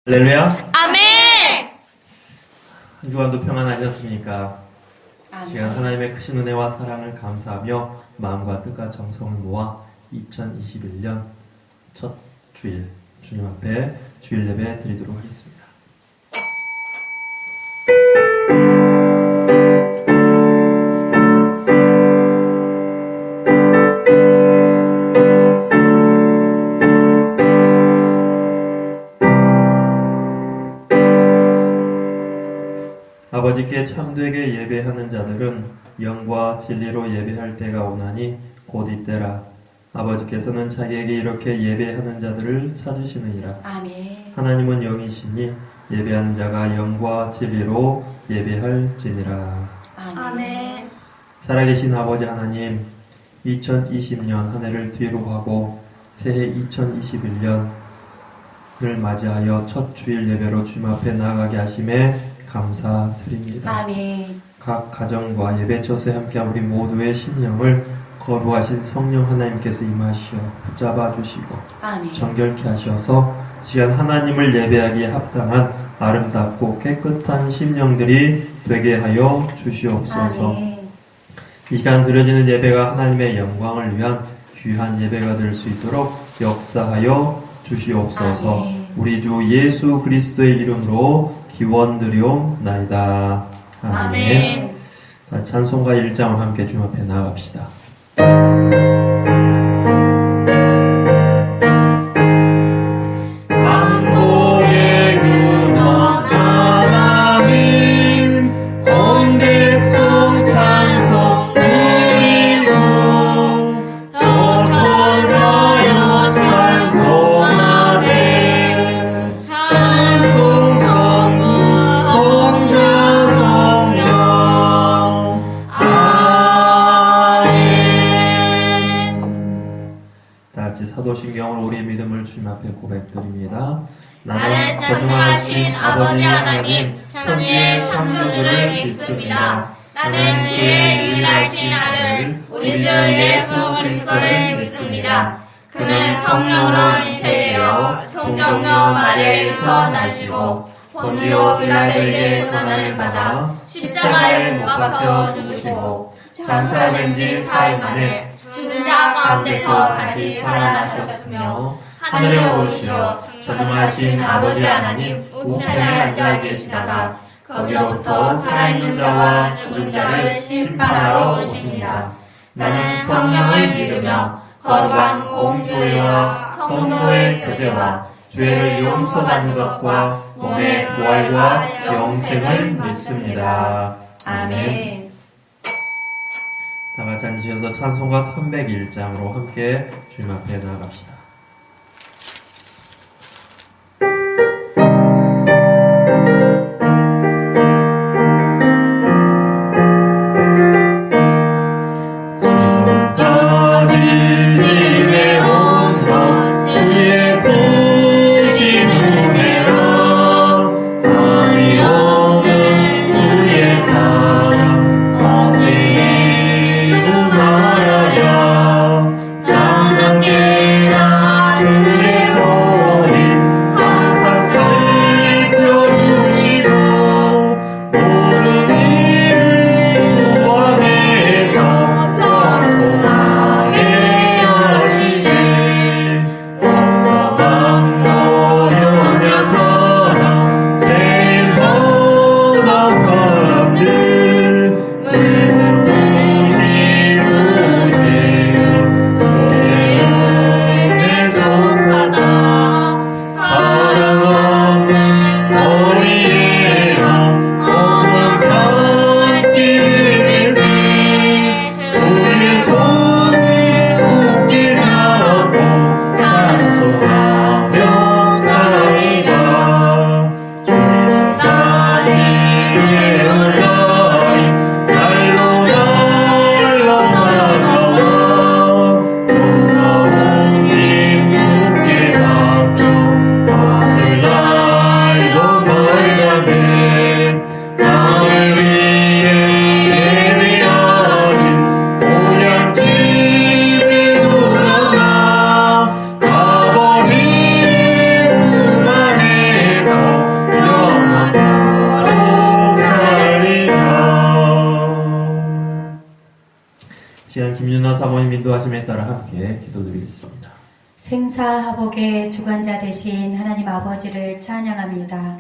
할렐루야. 아멘. 한 주간도 평안하셨습니까? 아멘. 시간 하나님의 크신 은혜와 사랑을 감사하며 마음과 뜻과 정성을 모아 2021년 첫 주일 주님 앞에 주일 예배 드리도록 하겠습니다. 아버지께 참되게 예배하는 자들은 영과 진리로 예배할 때가 오나니 곧 이때라. 아버지께서는 자기에게 이렇게 예배하는 자들을 찾으시느니라. 아멘. 하나님은 영이시니 예배하는 자가 영과 진리로 예배할지니라. 아멘. 살아계신 아버지 하나님, 2020년 한 해를 뒤로 하고 새해 2021년을 맞이하여 첫 주일 예배로 주님 앞에 나아가게 하심에 감사드립니다. 아멘. 각 가정과 예배처에 함께한 우리 모두의 심령을 거룩하신 성령 하나님께서 임하시어 붙잡아 주시고 아멘. 정결케 하셔서 시간 하나님을 예배하기에 합당한 아름답고 깨끗한 심령들이 되게 하여 주시옵소서. 아멘. 이 시간 드려지는 예배가 하나님의 영광을 위한 귀한 예배가 될 수 있도록 역사하여 주시옵소서. 아멘. 우리 주 예수 그리스도의 이름으로 기원드리옵나이다. 아멘. 찬송가 1장을 함께 주님 앞에 나아갑시다. 만복의 근원 하나님 온 백성 찬송 드리고 저 천사여 찬송하세 찬송 성부 성자 성령 아멘. 다 같이 사도신경으로 우리의 믿음을 주님 앞에 고백드립니다. 나는 전능하신 아버지 하나님 천지의 창조주를 믿습니다. 나는 그의 유일하신 아들 우리 주 예수 그리스도를 믿습니다. 그는 성령으로 잉태되어 동정녀 마리아에서 나시고 본디오 빌라도에게 고난을 받아 십자가에 못 박혀 죽으시고 장사된 지 사흘 만에 죽은 자 가운데서 다시 살아나셨으며 하늘에 오르시어 전능하신 아버지 하나님 우편에 앉아 계시다가 거기로부터 살아있는 자와 죽은 자를 심판하러 오십니다. 나는 성령을 믿으며 거룩한 공교회와 성도의 교제와 죄를 용서받는 것과 몸의 부활과 영생을 믿습니다. 아멘. 다 같이 앉으셔서 찬송가 301장으로 함께 주님 앞에 나아갑시다. 지금까지 지내온 것 주의 크신 은혜라 한이 없는 주의 사랑 어찌 이루 말하랴 찬양계라 사모님 인도하심에 따라 함께 기도드리겠습니다. 생사화복의 주관자 되신 하나님 아버지를 찬양합니다.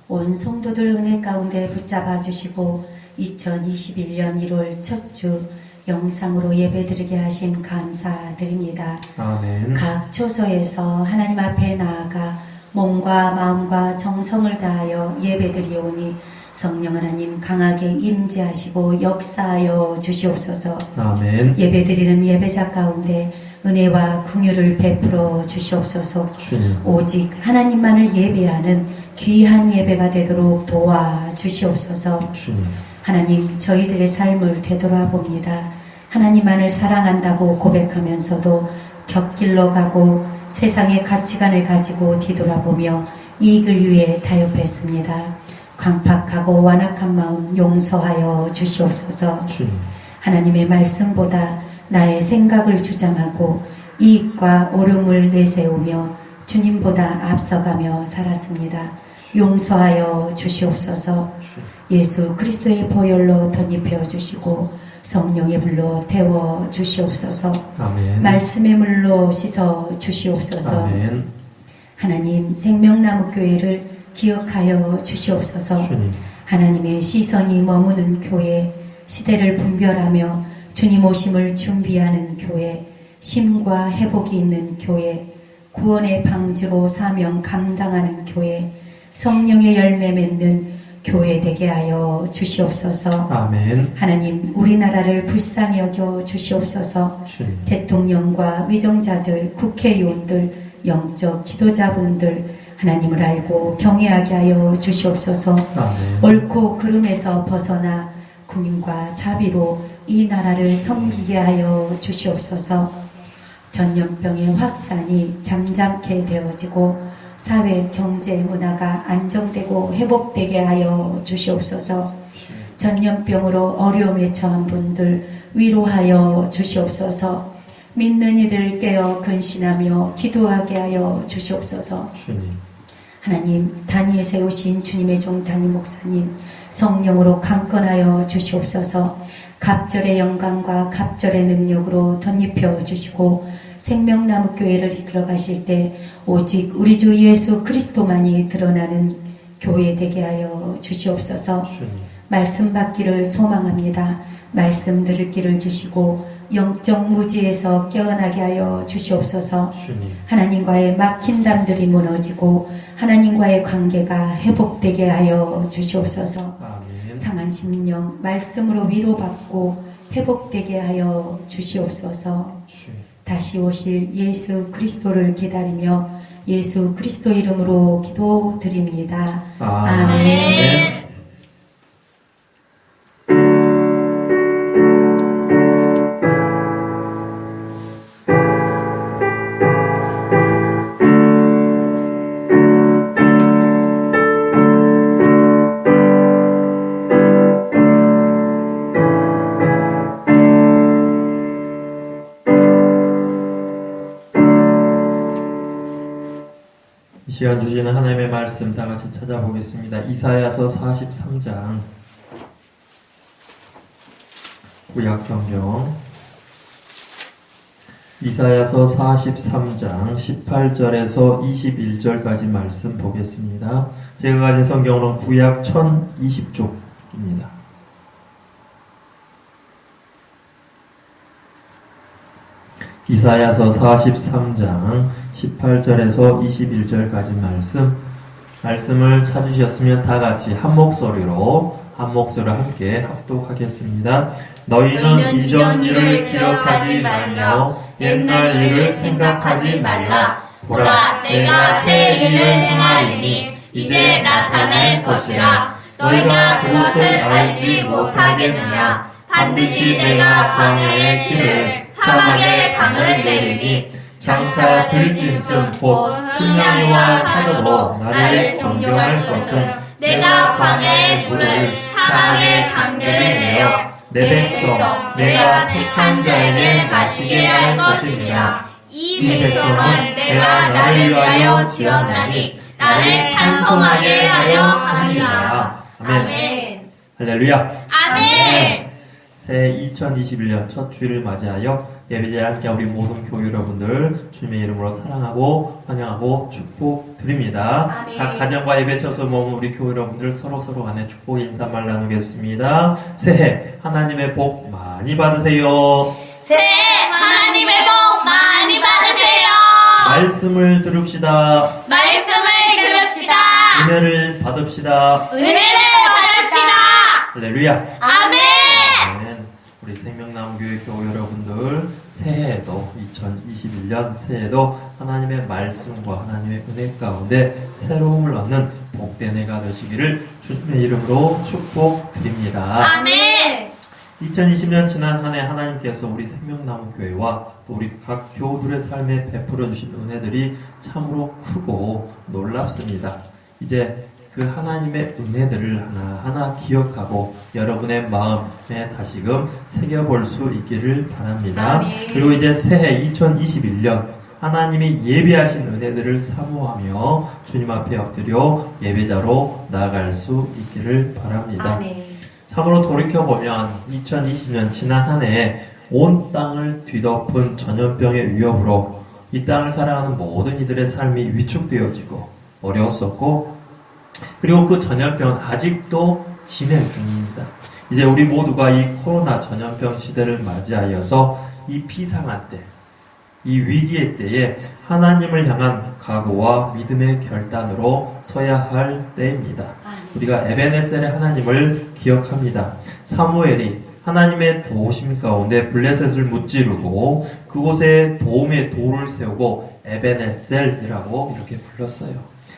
온 성도들 은혜 가운데 붙잡아 주시고 2021년 1월 첫 주 영상으로 예배드리게 하심 감사드립니다. 아멘. 각 초소에서 하나님 앞에 나아가 몸과 마음과 정성을 다하여 예배드리오니 성령 하나님 강하게 임재하시고 역사하여 주시옵소서. 아멘. 예배드리는 예배자 가운데 은혜와 긍휼을 베풀어 주시옵소서. 주님. 오직 하나님만을 예배하는 귀한 예배가 되도록 도와주시옵소서. 주님. 하나님, 저희들의 삶을 되돌아봅니다. 하나님만을 사랑한다고 고백하면서도 곁길로 가고 세상의 가치관을 가지고 뒤돌아보며 이익을 위해 타협했습니다. 강팍하고 완악한 마음 용서하여 주시옵소서. 주님. 하나님의 말씀보다 나의 생각을 주장하고 이익과 옳음을 내세우며 주님보다 앞서가며 살았습니다. 용서하여 주시옵소서. 예수 그리스도의 보혈로 덧입혀 주시고 성령의 불로 태워 주시옵소서. 아멘. 말씀의 물로 씻어 주시옵소서. 아멘. 하나님 생명나무 교회를 기억하여 주시옵소서. 주님. 하나님의 시선이 머무는 교회, 시대를 분별하며 주님 오심을 준비하는 교회, 심과 회복이 있는 교회, 구원의 방주로 사명 감당하는 교회, 성령의 열매 맺는 교회 되게 하여 주시옵소서. 아멘. 하나님 우리나라를 불쌍히 여겨 주시옵소서. 주님. 대통령과 위정자들, 국회의원들, 영적 지도자분들 하나님을 알고 경외하게 하여 주시옵소서. 아멘. 옳고 그름에서 벗어나 국민과 자비로 이 나라를 섬기게 하여 주시옵소서. 전염병의 확산이 잠잠케 되어지고 사회, 경제, 문화가 안정되고 회복되게 하여 주시옵소서. 전염병으로 어려움에 처한 분들 위로하여 주시옵소서. 믿는 이들 깨어 근신하며 기도하게 하여 주시옵소서. 주님. 하나님, 단위에 세우신 주님의 종 담임 목사님 성령으로 강건하여 주시옵소서. 갑절의 영광과 갑절의 능력으로 덧입혀 주시고 생명나무 교회를 이끌어 가실 때 오직 우리 주 예수 그리스도만이 드러나는 교회 되게 하여 주시옵소서. 주님. 말씀 받기를 소망합니다. 말씀 들을 길을 주시고 영적 무지에서 깨어나게 하여 주시옵소서. 주님. 하나님과의 막힌 담들이 무너지고 하나님과의 관계가 회복되게 하여 주시옵소서. 아멘. 상한 심령 말씀으로 위로받고 회복되게 하여 주시옵소서. 주님. 다시 오실 예수 그리스도를 기다리며 예수 그리스도 이름으로 기도드립니다. 아멘. 이 시간 주시는 하나님의 말씀 다 같이 찾아보겠습니다. 이사야서 43장 구약성경 이사야서 43장 18절에서 21절까지 말씀 보겠습니다. 제가 가진 성경으로는 구약 1020쪽입니다. 이사야서 43장 18절에서 21절까지 말씀을 찾으셨으면 다 같이 한 목소리로 함께 합독하겠습니다. 너희는 이전 일을 기억하지 말며 옛날 일을 생각하지 말라. 보라, 내가 새 일을 행하리니 이제 나타날 것이라. 너희가 그것을 알지 못하겠느냐. 반드시 내가 광야의 길을 사막의 강을 내리니 장차 들짐승 곧 순양이와 타조도 나를 존경할 것은 내가 광야의 물을 사막의 강들을 내어 내 백성 내가 택한 자에게 마시게 할 것이니라. 이 백성은 내가 나를 위하여 지었나니 나를 찬송하게 하려 함이라. 아멘. 할렐루야. 아멘. 새해 2021년 첫 주일을 맞이하여 예배자에 함께 우리 모든 교회 여러분들 주님의 이름으로 사랑하고 환영하고 축복드립니다. 아멘. 각 가정과 예배 처소 모은 우리 교회 여러분들 서로 간에 축복 인사말 나누겠습니다. 새해 하나님의 복 많이 받으세요. 새해 하나님의 복 많이 받으세요. 말씀을 들읍시다. 말씀을 들읍시다. 은혜를 받읍시다. 은혜를 받읍시다. 할렐루야. 아멘. 아멘. 우리 생명나무교회 교회 여러분들 새해에도 2021년 새해에도 하나님의 말씀과 하나님의 은혜 가운데 새로움을 얻는 복된 해가 되시기를 주님의 이름으로 축복드립니다. 아멘. 2020년 지난 한 해 하나님께서 우리 생명나무교회와 또 우리 각 교우들의 삶에 베풀어 주신 은혜들이 참으로 크고 놀랍습니다. 이제 그 하나님의 은혜들을 하나하나 기억하고 여러분의 마음에 다시금 새겨볼 수 있기를 바랍니다. 아멘. 그리고 이제 새해 2021년 하나님이 예배하신 은혜들을 사모하며 주님 앞에 엎드려 예배자로 나아갈 수 있기를 바랍니다. 아멘. 참으로 돌이켜보면 2020년 지난 한 해 온 땅을 뒤덮은 전염병의 위협으로 이 땅을 살아가는 모든 이들의 삶이 위축되어지고 어려웠었고 그리고 그 전염병은 아직도 진행 중입니다. 이제 우리 모두가 이 코로나 전염병 시대를 맞이하여서 이 비상한 때, 이 위기의 때에 하나님을 향한 각오와 믿음의 결단으로 서야 할 때입니다. 우리가 에베네셀의 하나님을 기억합니다. 사무엘이 하나님의 도우심 가운데 블레셋을 무찌르고 그곳에 도움의 돌을 세우고 에베네셀이라고 이렇게 불렀어요.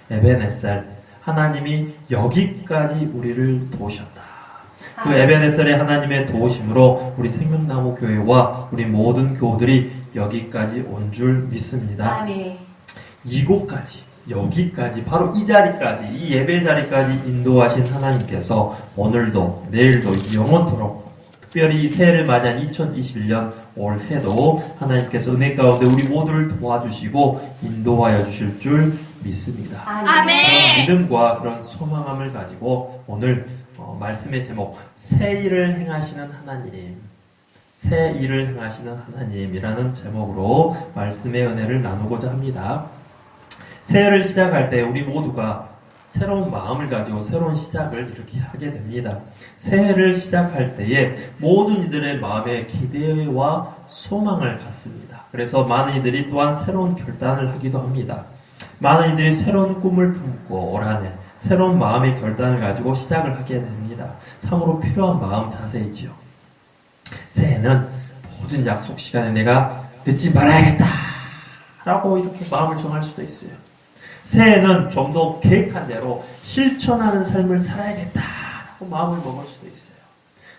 에베네셀, 하나님이 여기까지 우리를 도우셨다. 그 에베네셀의 하나님의 도우심으로 우리 생명나무 교회와 우리 모든 교우들이 여기까지 온 줄 믿습니다. 아멘. 이곳까지, 여기까지, 바로 이 자리까지, 이 예배 자리까지 인도하신 하나님께서 오늘도, 내일도, 영원토록 특별히 새해를 맞이한 2021년 올해도 하나님께서 은혜 가운데 우리 모두를 도와주시고 인도하여 주실 줄 믿습니다. 아멘. 그런 믿음과 그런 소망함을 가지고 오늘 말씀의 제목 새 일을 행하시는 하나님, 새 일을 행하시는 하나님이라는 제목으로 말씀의 은혜를 나누고자 합니다. 새해를 시작할 때 우리 모두가 새로운 마음을 가지고 새로운 시작을 이렇게 하게 됩니다. 새해를 시작할 때에 모든 이들의 마음에 기대와 소망을 갖습니다. 그래서 많은 이들이 또한 새로운 결단을 하기도 합니다. 많은 이들이 새로운 꿈을 품고 올 한 해 새로운 마음의 결단을 가지고 시작을 하게 됩니다. 참으로 필요한 마음 자세이지요. 새해는 모든 약속 시간에 내가 늦지 말아야겠다 라고 이렇게 마음을 정할 수도 있어요. 새해는 좀 더 계획한 대로 실천하는 삶을 살아야겠다 라고 마음을 먹을 수도 있어요.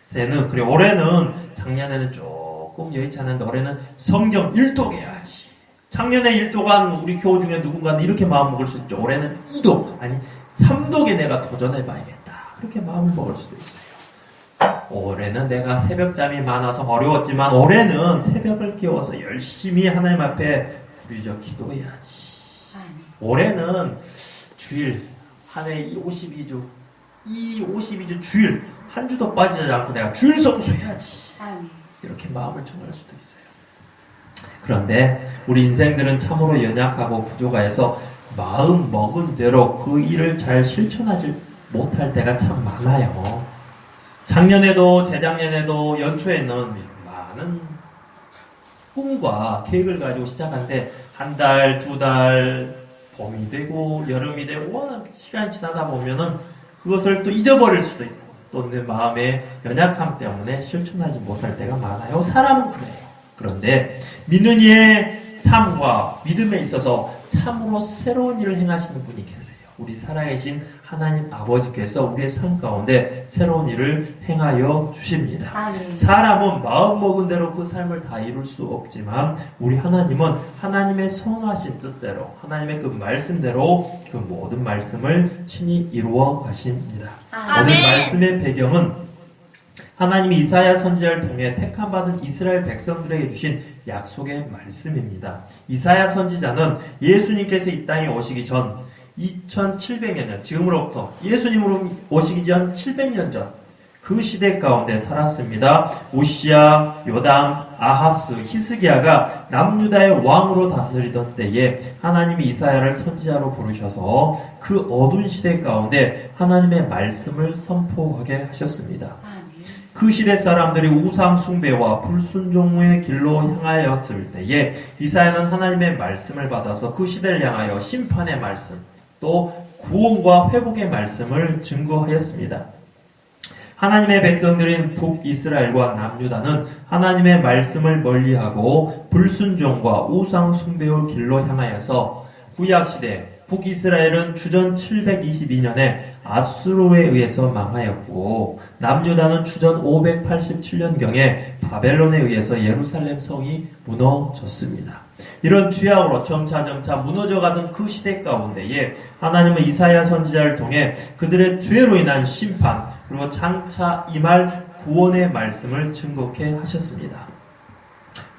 새해는 그래 올해는 작년에는 조금 여의치 않았는데 올해는 성경 1독 해야지. 작년에 1독한 우리 교우 중에 누군가는 이렇게 마음 먹을 수 있죠. 올해는 2독 아니 3독에 내가 도전해봐야겠다. 그렇게 마음을 먹을 수도 있어요. 올해는 내가 새벽잠이 많아서 어려웠지만 올해는 새벽을 깨워서 열심히 하나님 앞에 부르짖어 기도해야지. 올해는 주일 한 해 52주 이 52주 주일 한 주도 빠지지 않고 내가 주일 성수해야지. 이렇게 마음을 정할 수도 있어요. 그런데 우리 인생들은 참으로 연약하고 부족해서 마음 먹은 대로 그 일을 잘 실천하지 못할 때가 참 많아요. 작년에도 재작년에도 연초에는 많은 꿈과 계획을 가지고 시작한데 한 달, 두 달 봄이 되고 여름이 되고 워낙 시간이 지나다 보면은 그것을 또 잊어버릴 수도 있고 또 내 마음의 연약함 때문에 실천하지 못할 때가 많아요. 사람은 그래요. 그런데 믿는 이의 삶과 믿음에 있어서 참으로 새로운 일을 행하시는 분이 계세요. 우리 살아계신 하나님 아버지께서 우리의 삶 가운데 새로운 일을 행하여 주십니다. 아멘. 사람은 마음먹은 대로 그 삶을 다 이룰 수 없지만 우리 하나님은 하나님의 선하신 뜻대로 하나님의 그 말씀대로 그 모든 말씀을 친히 이루어 가십니다. 아멘. 오늘 말씀의 배경은 하나님이 이사야 선지자를 통해 택함받은 이스라엘 백성들에게 주신 약속의 말씀입니다. 이사야 선지자는 예수님께서 이 땅에 오시기 전 2700년 전, 지금으로부터 예수님으로 오시기 전 700년 전 그 시대 가운데 살았습니다. 우시야, 요담, 아하스, 히스기야가 남유다의 왕으로 다스리던 때에 하나님이 이사야를 선지자로 부르셔서 그 어두운 시대 가운데 하나님의 말씀을 선포하게 하셨습니다. 그 시대 사람들이 우상 숭배와 불순종의 길로 향하였을 때에 이사야는 하나님의 말씀을 받아서 그 시대를 향하여 심판의 말씀, 또 구원과 회복의 말씀을 증거하였습니다. 하나님의 백성들인 북이스라엘과 남유다는 하나님의 말씀을 멀리하고 불순종과 우상 숭배의 길로 향하여서 구약시대 북이스라엘은 주전 722년에 아수르에 의해서 망하였고 남유다는 주전 587년경에 바벨론에 의해서 예루살렘 성이 무너졌습니다. 이런 죄악으로 점차 무너져가던 그 시대 가운데에 하나님은 이사야 선지자를 통해 그들의 죄로 인한 심판 그리고 장차 임할 구원의 말씀을 증거케 하셨습니다.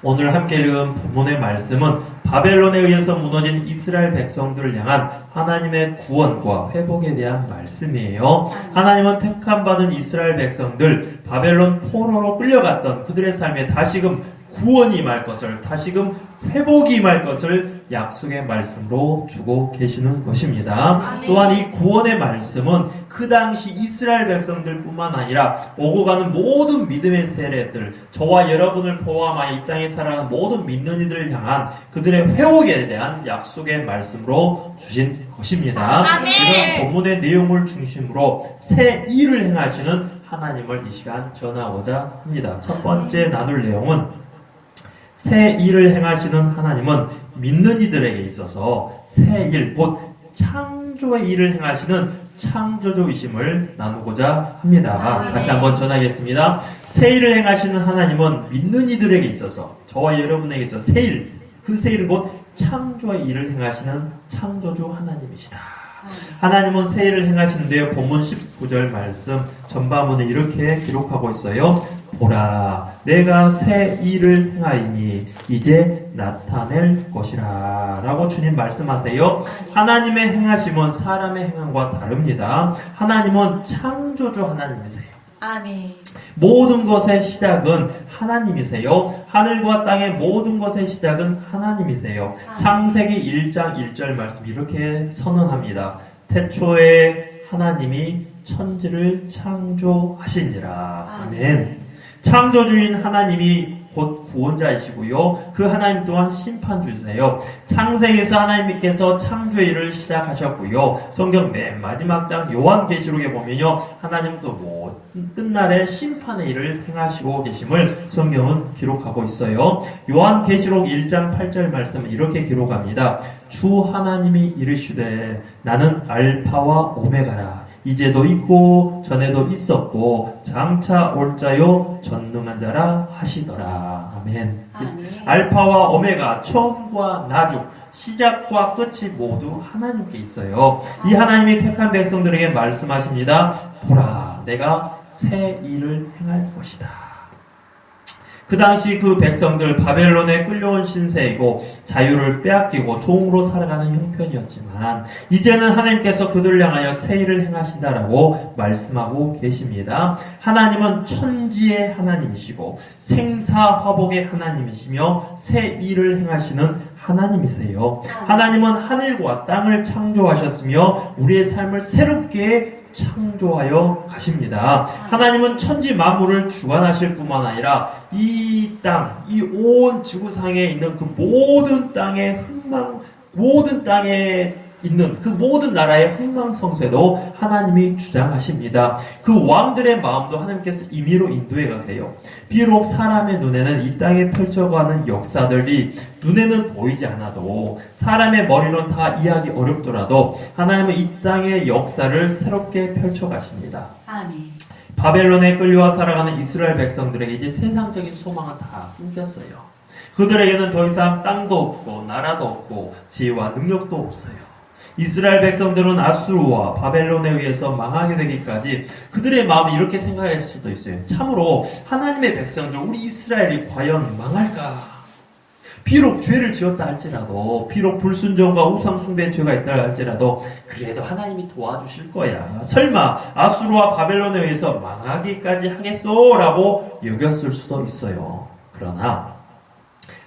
오늘 함께 읽은 본문의 말씀은 바벨론에 의해서 무너진 이스라엘 백성들을 향한 하나님의 구원과 회복에 대한 말씀이에요. 하나님은 택함받은 이스라엘 백성들 바벨론 포로로 끌려갔던 그들의 삶에 다시금 구원이 임할 것을, 다시금 회복이 임할 것을 약속의 말씀으로 주고 계시는 것입니다. 또한 이 구원의 말씀은 그 당시 이스라엘 백성들뿐만 아니라 오고 가는 모든 믿음의 세례들, 저와 여러분을 포함하여 이 땅에 살아가는 모든 믿는 이들을 향한 그들의 회복에 대한 약속의 말씀으로 주신 것입니다. 이런 본문의 내용을 중심으로 새 일을 행하시는 하나님을 이 시간 전하고자 합니다. 첫 번째 나눌 내용은 새 일을 행하시는 하나님은 믿는 이들에게 있어서 새 일, 곧 창조의 일을 행하시는 창조주이심을 나누고자 합니다. 다시 한번 전하겠습니다. 새 일을 행하시는 하나님은 믿는 이들에게 있어서 저와 여러분에게 있어서 새 일, 그 새 일은 곧 창조의 일을 행하시는 창조주 하나님이시다. 하나님은 새 일을 행하시는데요. 본문 19절 말씀 전반부는 이렇게 기록하고 있어요. 보라, 내가 새 일을 행하이니 이제 나타낼 것이라 라고 주님 말씀하세요. 하나님의 행하심은 사람의 행함과 다릅니다. 하나님은 창조주 하나님이세요. 아멘. 모든 것의 시작은 하나님이세요. 하늘과 땅의 모든 것의 시작은 하나님이세요. 창세기 1장 1절 말씀 이렇게 선언합니다. 태초에 하나님이 천지를 창조하시니라. 아멘. 창조주인 하나님이 곧 구원자이시고요. 그 하나님 또한 심판주세요. 창세기에서 하나님께서 창조의 일을 시작하셨고요. 성경 맨 마지막 장 요한계시록에 보면요. 하나님 또 끝날에 심판의 일을 행하시고 계심을 성경은 기록하고 있어요. 요한계시록 1장 8절 말씀은 이렇게 기록합니다. 주 하나님이 이르시되 나는 알파와 오메가라. 이제도 있고 전에도 있었고 장차 올 자요 전능한 자라 하시더라. 아멘. 알파와 오메가, 처음과 나중, 시작과 끝이 모두 하나님께 있어요. 이 하나님이 택한 백성들에게 말씀하십니다. 보라, 내가 새 일을 행할 것이다. 그 당시 그 백성들 바벨론에 끌려온 신세이고 자유를 빼앗기고 종으로 살아가는 형편이었지만 이제는 하나님께서 그들을 향하여 새 일을 행하신다라고 말씀하고 계십니다. 하나님은 천지의 하나님이시고 생사화복의 하나님이시며 새 일을 행하시는 하나님이세요. 하나님은 하늘과 땅을 창조하셨으며 우리의 삶을 새롭게 창조하여 가십니다. 하나님은 천지 만물을 주관하실 뿐만 아니라 이 땅, 이 온 지구상에 있는 그 모든 땅의 모든 땅에 있는 그 모든 나라의 흥망성쇠도 하나님이 주장하십니다. 그 왕들의 마음도 하나님께서 임의로 인도해 가세요. 비록 사람의 눈에는 이 땅에 펼쳐가는 역사들이 눈에는 보이지 않아도 사람의 머리로는 다 이해하기 어렵더라도 하나님은 이 땅의 역사를 새롭게 펼쳐가십니다. 아멘. 바벨론에 끌려와 살아가는 이스라엘 백성들에게 이제 세상적인 소망은 다 끊겼어요. 그들에게는 더 이상 땅도 없고 나라도 없고 지혜와 능력도 없어요. 이스라엘 백성들은 아수르와 바벨론에 의해서 망하게 되기까지 그들의 마음이 이렇게 생각할 수도 있어요. 참으로 하나님의 백성들, 우리 이스라엘이 과연 망할까? 비록 죄를 지었다 할지라도, 비록 불순종과 우상숭배의 죄가 있다 할지라도 그래도 하나님이 도와주실 거야. 설마 아수르와 바벨론에 의해서 망하기까지 하겠소라고 여겼을 수도 있어요. 그러나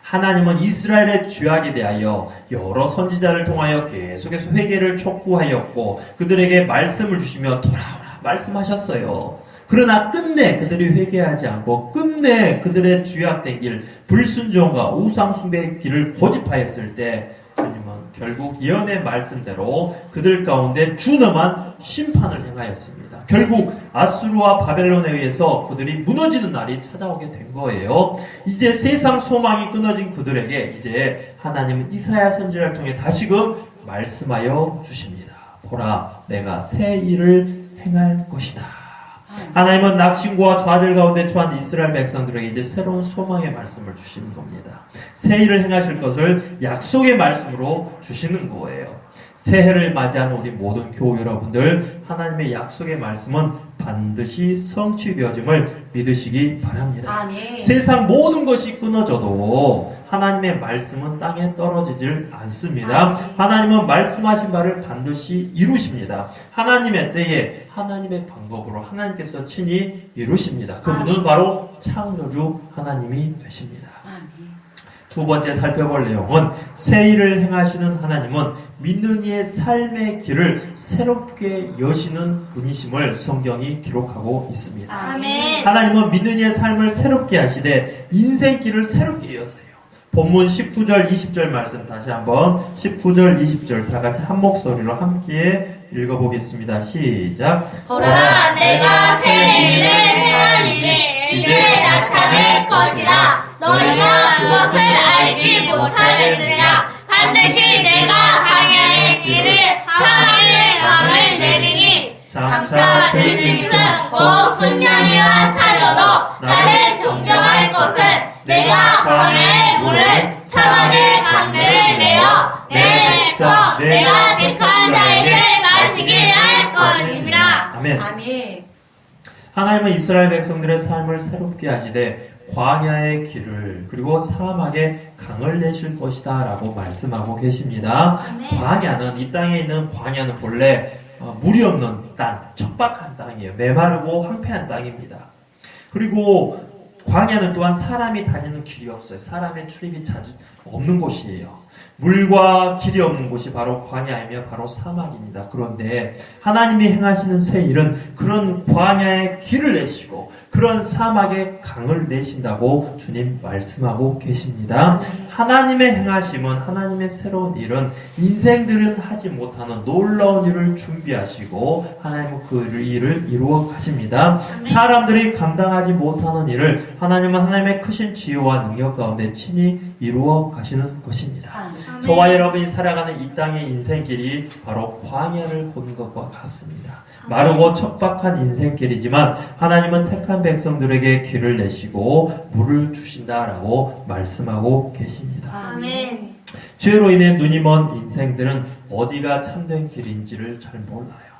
하나님은 이스라엘의 죄악에 대하여 여러 선지자를 통하여 계속해서 회개를 촉구하였고 그들에게 말씀을 주시며 돌아오라 말씀하셨어요. 그러나 끝내 그들이 회개하지 않고 끝내 그들의 죄악된 길, 불순종과 우상숭배의 길을 고집하였을 때 주님은 결국 예언의 말씀대로 그들 가운데 준엄한 심판을 행하였습니다. 결국 아수르와 바벨론에 의해서 그들이 무너지는 날이 찾아오게 된 거예요. 이제 세상 소망이 끊어진 그들에게 이제 하나님은 이사야 선지자를 통해 다시금 말씀하여 주십니다. 보라, 내가 새 일을 행할 것이다. 하나님은 낙심과 좌절 가운데 처한 이스라엘 백성들에게 이제 새로운 소망의 말씀을 주시는 겁니다. 새 일을 행하실 것을 약속의 말씀으로 주시는 거예요. 새해를 맞이하는 우리 모든 교우 여러분들, 하나님의 약속의 말씀은 반드시 성취되어짐을 믿으시기 바랍니다. 아멘. 세상 모든 것이 끊어져도 하나님의 말씀은 땅에 떨어지질 않습니다. 하나님은 말씀하신 바를 반드시 이루십니다. 하나님의 때에 하나님의 방법으로 하나님께서 친히 이루십니다. 그분은 바로 창조주 하나님이 되십니다. 두 번째 살펴볼 내용은 새 일을 행하시는 하나님은 믿는 이의 삶의 길을 새롭게 여시는 분이심을 성경이 기록하고 있습니다. 아멘. 하나님은 믿는 이의 삶을 새롭게 하시되 인생길을 새롭게 여세요. 본문 19절 20절 말씀 다시 한번 19절 20절 다 같이 한 목소리로 함께 읽어보겠습니다. 시작. 보라, 내가 새 일을 행하리니 이제 나타낼 것이라. 너희가 그것을 알지 못하느냐. 반드시 내가 광야의 길을 사막의 강을 내리니 장차 들짐승 곧 순양이와 타져도 나를 존경할 것은 내가 광야의 물을 사막의 강들을 내어 내 백성 내가 택한 자에게 마시게 할 것이니라. 아멘. 아멘. 하나님은 이스라엘 백성들의 삶을 새롭게 하시되 광야의 길을 그리고 사막의 강을 내실 것이다 라고 말씀하고 계십니다. 광야는, 이 땅에 있는 광야는 본래 물이 없는 땅, 척박한 땅이에요. 메마르고 황폐한 땅입니다. 그리고 광야는 또한 사람이 다니는 길이 없어요. 사람의 출입이 자주 없는 곳이에요. 물과 길이 없는 곳이 바로 광야이며 바로 사막입니다. 그런데 하나님이 행하시는 새 일은 그런 광야의 길을 내시고 그런 사막의 강을 내신다고 주님 말씀하고 계십니다. 하나님의 행하심은, 하나님의 새로운 일은 인생들은 하지 못하는 놀라운 일을 준비하시고 하나님은 그 일을 이루어 가십니다. 사람들이 감당하지 못하는 일을 하나님은 하나님의 크신 지혜와 능력 가운데 친히 이루어 가시는 것입니다. 저와 여러분이 살아가는 이 땅의 인생길이 바로 광야를 걷는 것과 같습니다. 마르고 척박한 인생길이지만 하나님은 택한 백성들에게 길을 내시고 물을 주신다라고 말씀하고 계십니다. 아멘. 죄로 인해 눈이 먼 인생들은 어디가 참된 길인지를 잘 몰라요.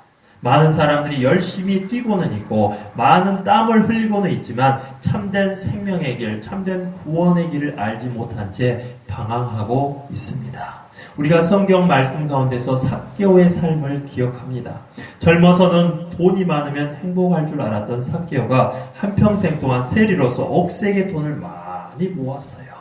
많은 사람들이 열심히 뛰고는 있고 많은 땀을 흘리고는 있지만 참된 생명의 길, 참된 구원의 길을 알지 못한 채 방황하고 있습니다. 우리가 성경 말씀 가운데서 삭개오의 삶을 기억합니다. 젊어서는 돈이 많으면 행복할 줄 알았던 삭개오가 한평생 동안 세리로서 억세게 돈을 많이 모았어요.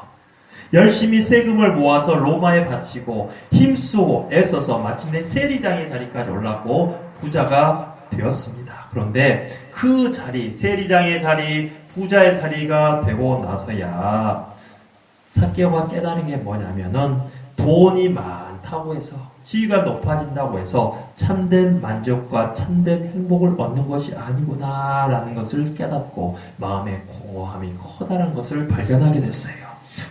열심히 세금을 모아서 로마에 바치고 힘쓰고 애써서 마침내 세리장의 자리까지 올랐고 부자가 되었습니다. 그런데 그 자리, 세리장의 자리, 부자의 자리가 되고 나서야 삭개오가 깨달은 게 뭐냐면은 돈이 많다고 해서 지위가 높아진다고 해서 참된 만족과 참된 행복을 얻는 것이 아니구나라는 것을 깨닫고 마음의 공허함이 커다란 것을 발견하게 됐어요.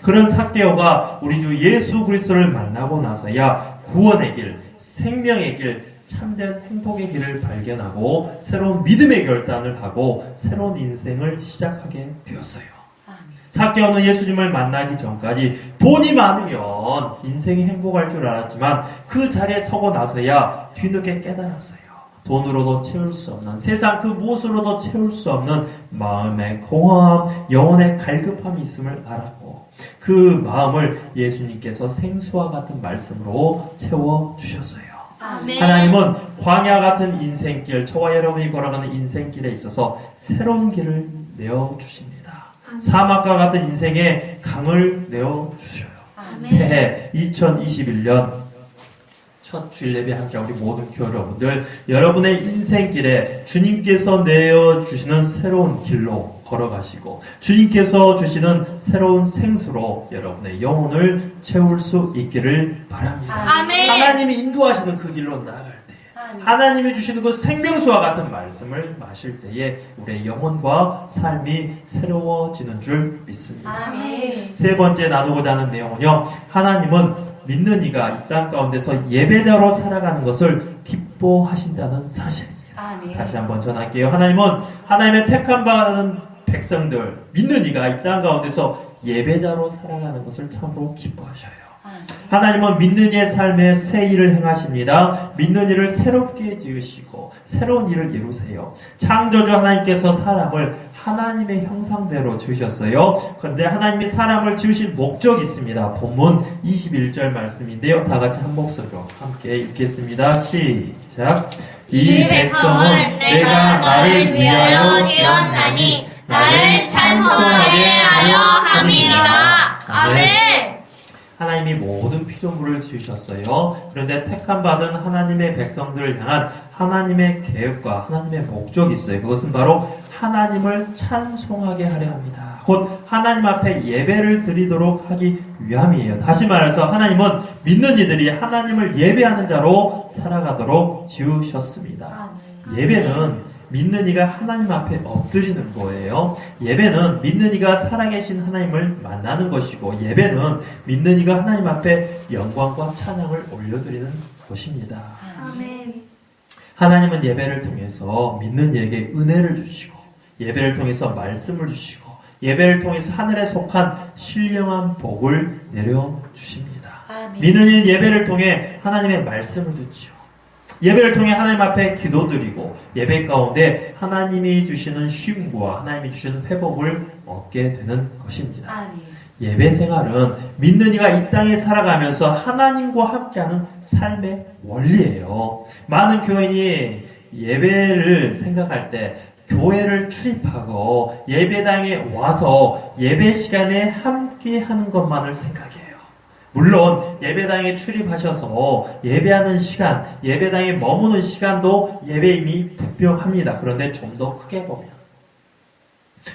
그런 삭개오가 우리 주 예수 그리스도를 만나고 나서야 구원의 길, 생명의 길, 참된 행복의 길을 발견하고 새로운 믿음의 결단을 하고 새로운 인생을 시작하게 되었어요. 삭개오는 예수님을 만나기 전까지 돈이 많으면 인생이 행복할 줄 알았지만 그 자리에 서고 나서야 뒤늦게 깨달았어요. 돈으로도 채울 수 없는, 세상 그 무엇으로도 채울 수 없는 마음의 공허함, 영혼의 갈급함이 있음을 알았고 그 마음을 예수님께서 생수와 같은 말씀으로 채워주셨어요. 아멘. 하나님은 광야 같은 인생길, 저와 여러분이 걸어가는 인생길에 있어서 새로운 길을 내어주십니다. 사막과 같은 인생에 강을 내어주셔요. 새해 2021년 첫 주일 예배 함께한 우리 모든 교회 여러분들, 여러분의 인생길에 주님께서 내어주시는 새로운 길로 걸어가시고 주님께서 주시는 새로운 생수로 여러분의 영혼을 채울 수 있기를 바랍니다. 아멘. 하나님이 인도하시는 그 길로 나아갈 때에, 하나님이 주시는 그 생명수와 같은 말씀을 마실 때에 우리의 영혼과 삶이 새로워지는 줄 믿습니다. 아멘. 세 번째 나누고자 하는 내용은요, 하나님은 믿는 이가 이 땅 가운데서 예배자로 살아가는 것을 기뻐하신다는 사실입니다. 아멘. 다시 한번 전할게요. 하나님은 하나님의 택함 받은 백성들, 믿는 이가 이 땅 가운데서 예배자로 살아가는 것을 참으로 기뻐하셔요. 하나님은 믿는 이의 삶에 새 일을 행하십니다. 믿는 이를 새롭게 지으시고 새로운 일을 이루세요. 창조주 하나님께서 사람을 하나님의 형상대로 지으셨어요. 그런데 하나님이 사람을 지으신 목적이 있습니다. 본문 21절 말씀인데요. 다 같이 한 목소리로 함께 읽겠습니다. 시작. 이 백성은 내가 나를 위하여 지었나니 나를 찬송하게 하려 함이니라. 아멘. 하나님이 모든 피조물을 지으셨어요. 그런데 택함받은 하나님의 백성들을 향한 하나님의 계획과 하나님의 목적이 있어요. 그것은 바로 하나님을 찬송하게 하려 합니다. 곧 하나님 앞에 예배를 드리도록 하기 위함이에요. 다시 말해서 하나님은 믿는 이들이 하나님을 예배하는 자로 살아가도록 지으셨습니다. 예배는 믿는 이가 하나님 앞에 엎드리는 거예요. 예배는 믿는 이가 살아계신 하나님을 만나는 것이고, 예배는 믿는 이가 하나님 앞에 영광과 찬양을 올려드리는 것입니다. 아멘. 하나님은 예배를 통해서 믿는 이에게 은혜를 주시고, 예배를 통해서 말씀을 주시고, 예배를 통해서 하늘에 속한 신령한 복을 내려주십니다. 믿는 이는 예배를 통해 하나님의 말씀을 듣죠. 예배를 통해 하나님 앞에 기도드리고 예배 가운데 하나님이 주시는 쉼과 하나님이 주시는 회복을 얻게 되는 것입니다. 예배 생활은 믿는 이가 이 땅에 살아가면서 하나님과 함께하는 삶의 원리예요. 많은 교인이 예배를 생각할 때 교회를 출입하고 예배당에 와서 예배 시간에 함께하는 것만을 생각해요. 물론 예배당에 출입하셔서 예배하는 시간, 예배당에 머무는 시간도 예배임이 분명합니다. 그런데 좀 더 크게 보면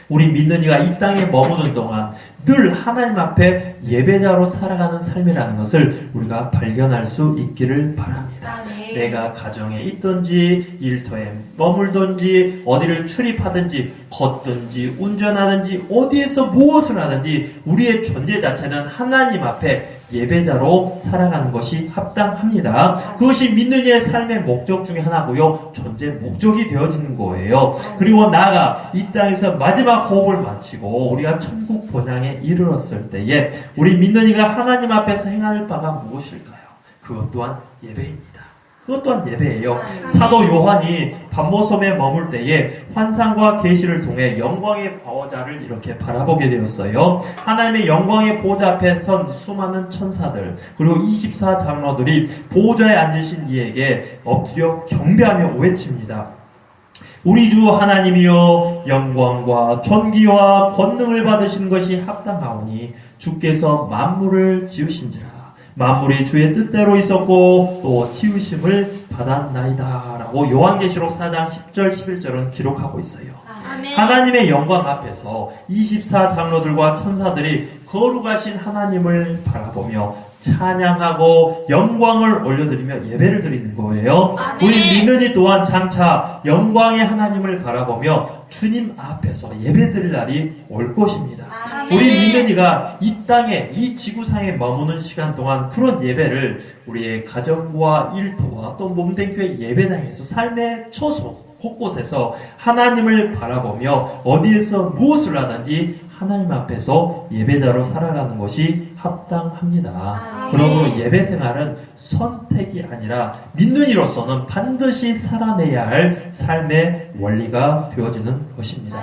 우리 믿는 이가 이 땅에 머무는 동안 늘 하나님 앞에 예배자로 살아가는 삶이라는 것을 우리가 발견할 수 있기를 바랍니다. 내가 가정에 있든지 일터에 머물든지 어디를 출입하든지 걷든지 운전하든지 어디에서 무엇을 하든지 우리의 존재 자체는 하나님 앞에 예배자로 살아가는 것이 합당합니다. 그것이 믿는 이의 삶의 목적 중에 하나고요. 존재 목적이 되어지는 거예요. 그리고 나아가 이 땅에서 마지막 호흡을 마치고 우리가 천국 본향에 이르렀을 때에 우리 믿는 이가 하나님 앞에서 행할 바가 무엇일까요? 그것 또한 예배입니다. 그것 또한 예배예요. 사도 요한이 반모섬에 머물 때에 환상과 계시를 통해 영광의 보호자를 이렇게 바라보게 되었어요. 하나님의 영광의 보호자 앞에 선 수많은 천사들 그리고 24장로들이 보호자에 앉으신 이에게 엎드려 경배하며 외칩니다. 우리 주 하나님이여 영광과 존귀와 권능을 받으시는 것이 합당하오니 주께서 만물을 지으신지라. 만물이 주의 뜻대로 있었고 또 지으심을 받았나이다 라고 요한계시록 4장 10절 11절은 기록하고 있어요. 아멘. 하나님의 영광 앞에서 24장로들과 천사들이 거룩하신 하나님을 바라보며 찬양하고 영광을 올려드리며 예배를 드리는 거예요. 아멘. 우리 믿는 이 또한 장차 영광의 하나님을 바라보며 주님 앞에서 예배드릴 날이 올 것입니다. 아멘. 우리 믿는 이가 이 땅에 이 지구상에 머무는 시간 동안 그런 예배를 우리의 가정과 일터와 또 몸된 교회 예배당에서 삶의 처소 곳곳에서 하나님을 바라보며 어디에서 무엇을 하든지 하나님 앞에서 예배자로 살아가는 것이 합당합니다. 그러므로 예배 생활은 선택이 아니라 믿는 이로서는 반드시 살아내야 할 삶의 원리가 되어지는 것입니다.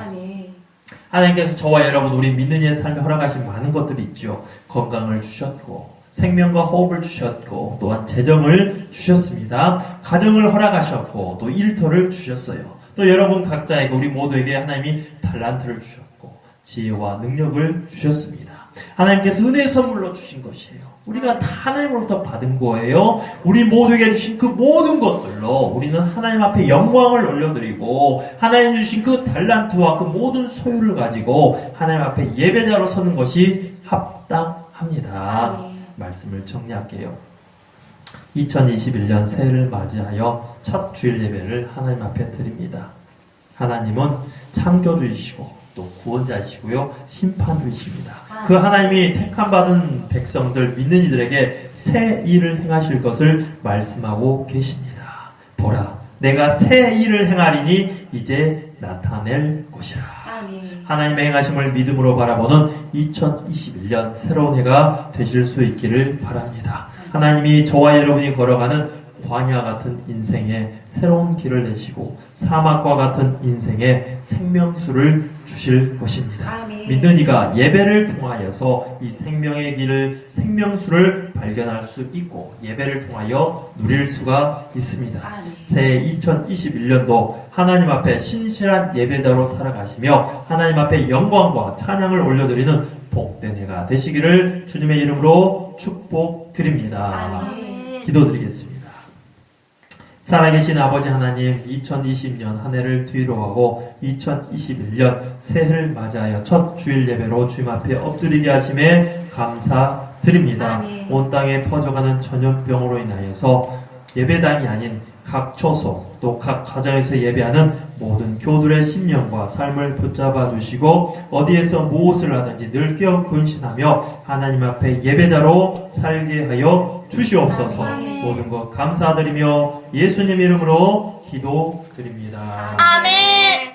하나님께서 저와 여러분 우리 믿는 이의 삶에 허락하신 많은 것들이 있죠. 건강을 주셨고 생명과 호흡을 주셨고 또한 재정을 주셨습니다. 가정을 허락하셨고 또 일터를 주셨어요. 또 여러분 각자에게 우리 모두에게 하나님이 달란트를 주셨고 지혜와 능력을 주셨습니다. 하나님께서 은혜의 선물로 주신 것이에요. 우리가 다 하나님으로부터 받은 거예요. 우리 모두에게 주신 그 모든 것들로 우리는 하나님 앞에 영광을 올려드리고 하나님 주신 그 달란트와 그 모든 소유를 가지고 하나님 앞에 예배자로 서는 것이 합당합니다. 말씀을 정리할게요. 2021년 새해를 맞이하여 첫 주일 예배를 하나님 앞에 드립니다. 하나님은 창조주이시고 또 구원자이시고요 심판주이십니다. 그 하나님이 택함받은 백성들 믿는 이들에게 새 일을 행하실 것을 말씀하고 계십니다. 보라 내가 새 일을 행하리니 이제 나타낼 것이라. 하나님의 행하심을 믿음으로 바라보는 2021년 새로운 해가 되실 수 있기를 바랍니다. 하나님이 저와 여러분이 걸어가는 광야 같은 인생에 새로운 길을 내시고 사막과 같은 인생에 생명수를 주실 것입니다. 믿는 이가 예배를 통하여서 이 생명의 길을 생명수를 발견할 수 있고 예배를 통하여 누릴 수가 있습니다. 새해 2021년도 하나님 앞에 신실한 예배자로 살아가시며 하나님 앞에 영광과 찬양을 올려드리는 복된 해가 되시기를 주님의 이름으로 축복드립니다. 기도드리겠습니다. 살아계신 아버지 하나님 2020년 한 해를 뒤로 하고 2021년 새해를 맞이하여 첫 주일 예배로 주님 앞에 엎드리게 하심에 감사드립니다. 온 땅에 퍼져가는 전염병으로 인하여서 예배당이 아닌 각 초소 또 각 가정에서 예배하는 모든 교들의 심령과 삶을 붙잡아 주시고 어디에서 무엇을 하든지 늘 깨어 근신하며 하나님 앞에 예배자로 살게 하여 주시옵소서. 모든 것 감사드리며 예수님 이름으로 기도드립니다. 아멘.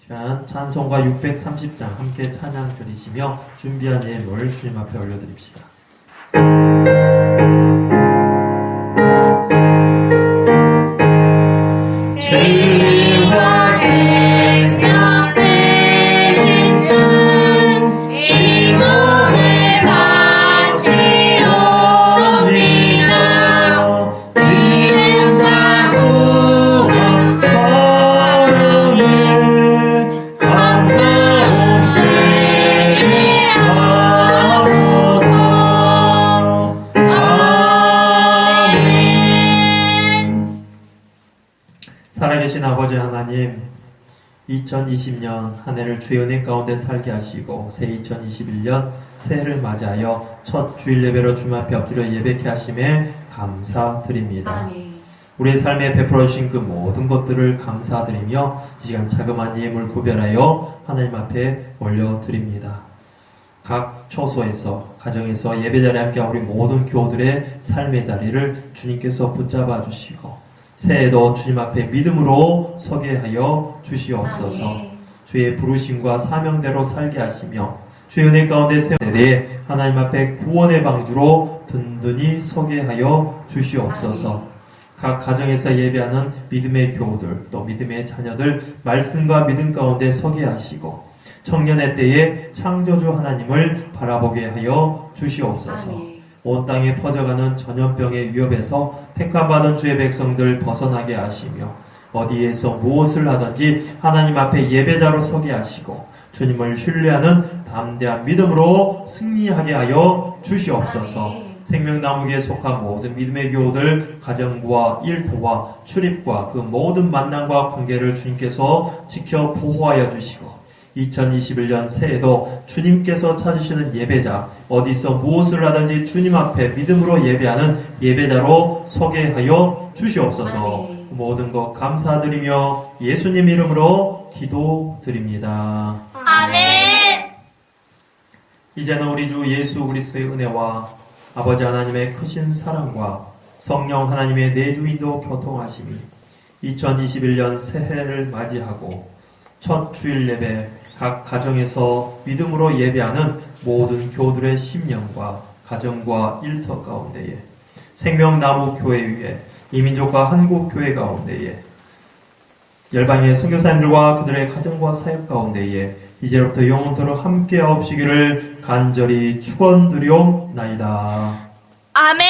시간 찬송가 630장 함께 찬양 드리시며 준비한 예물 주님 앞에 올려드립시다. 진리와 생명 되신 주 이 몸을 바치옵니다. 믿음과 소원 서로를 한 마음 되게 하소서. 아멘. 살아계신 아버지 하나님 2020년 한 해를 주의 은혜 가운데 살게 하시고 새 2021년 새해를 맞이하여 첫 주일 예배로 주님 앞에 엎드려 예배케 하심에 감사드립니다. 우리의 삶에 베풀어 주신 그 모든 것들을 감사드리며 이 시간 자그마한 예물 구별하여 하나님 앞에 올려드립니다. 각 초소에서 가정에서 예배자리에 함께한 우리 모든 교우들의 삶의 자리를 주님께서 붙잡아 주시고 새해도 주님 앞에 믿음으로 서게 하여 주시옵소서. 주의 부르심과 사명대로 살게 하시며 주의 은혜 가운데 세대에 하나님 앞에 구원의 방주로 든든히 서게 하여 주시옵소서. 각 가정에서 예배하는 믿음의 교우들 또 믿음의 자녀들 말씀과 믿음 가운데 서게 하시고 청년의 때에 창조주 하나님을 바라보게 하여 주시옵소서. 온 땅에 퍼져가는 전염병의 위협에서 택함받은 주의 백성들 벗어나게 하시며 어디에서 무엇을 하든지 하나님 앞에 예배자로 서게 하시고 주님을 신뢰하는 담대한 믿음으로 승리하게 하여 주시옵소서. 생명나무에 속한 모든 믿음의 교우들 가정과 일터와 출입과 그 모든 만남과 관계를 주님께서 지켜 보호하여 주시고 2021년 새해도 주님께서 찾으시는 예배자 어디서 무엇을 하든지 주님 앞에 믿음으로 예배하는 예배자로 서게 하여 주시옵소서. 모든 것 감사드리며 예수님 이름으로 기도드립니다. 아멘. 이제는 우리 주 예수 그리스도의 은혜와 아버지 하나님의 크신 사랑과 성령 하나님의 내주인도 교통하심이 2021년 새해를 맞이하고 첫 주일 예배 각 가정에서 믿음으로 예배하는 모든 교들의 심령과 가정과 일터 가운데에 생명나무 교회 위에 이민족과 한국교회 가운데에 열방의 선교사님들과 그들의 가정과 사역 가운데에 이제부터 영원토록 함께하옵시기를 간절히 축원드리옵나이다. 아멘.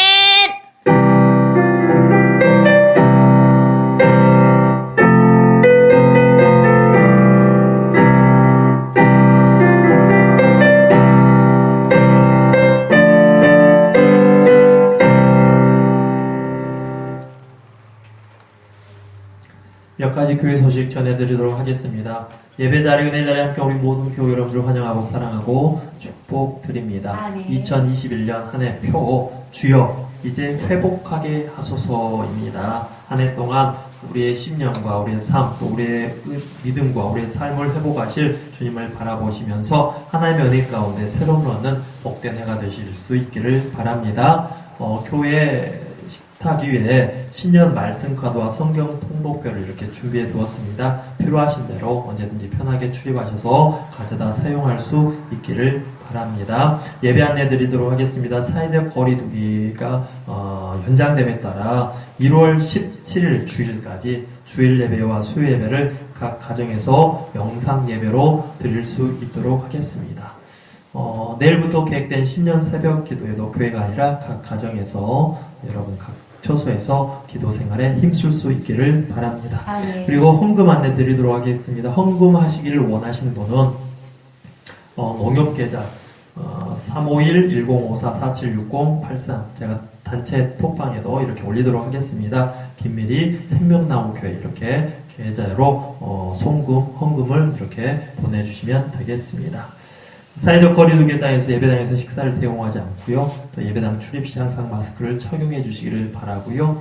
몇 가지 교회 소식 전해드리도록 하겠습니다. 예배 자리, 은혜 자리 함께 우리 모든 교회 여러분들 환영하고 사랑하고 축복드립니다. 아멘. 2021년 한 해 표 주여 이제 회복하게 하소서입니다. 한 해 동안 우리의 심령과 우리의 삶, 또 우리의 믿음과 우리의 삶을 회복하실 주님을 바라보시면서 하나님의 은혜 가운데 새로운 얻는 복된 해가 되실 수 있기를 바랍니다. 교회 식탁 위에 신년 말씀 카드와 성경 통독표를 이렇게 준비해 두었습니다. 필요하신 대로 언제든지 편하게 출입하셔서 가져다 사용할 수 있기를 바랍니다. 예배 안내 드리도록 하겠습니다. 사회적 거리두기가 연장됨에 따라 1월 17일 주일까지 주일 예배와 수요 예배를 각 가정에서 영상 예배로 드릴 수 있도록 하겠습니다. 내일부터 계획된 신년 새벽 기도에도 교회가 아니라 각 가정에서 여러분 각 처소에서 기도 생활에 힘쓸 수 있기를 바랍니다. 아멘. 그리고 헌금 안내 드리도록 하겠습니다. 헌금 하시기를 원하시는 분은 농협계좌 351-1054-4760-83 제가 단체 톡방에도 이렇게 올리도록 하겠습니다. 김미리 생명나무교회 이렇게 계좌로 헌금을 이렇게 보내주시면 되겠습니다. 사회적 거리두기에 따라서 예배당에서 식사를 대용하지 않고요. 또 예배당 출입 시 항상 마스크를 착용해 주시기를 바라고요.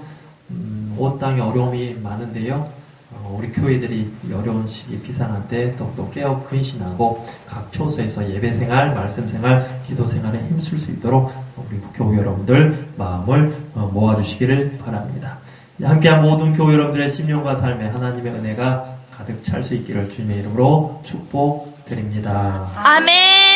옷당에 어려움이 많은데요. 우리 교회들이 어려운 시기 비상할 때 더욱더 깨어 근신하고 각 처소에서 예배생활, 말씀생활, 기도생활에 힘쓸 수 있도록 우리 교회 여러분들 마음을 모아주시기를 바랍니다. 함께한 모든 교회 여러분들의 심령과 삶에 하나님의 은혜가 가득 찰 수 있기를 주님의 이름으로 축복드립니다. 아멘.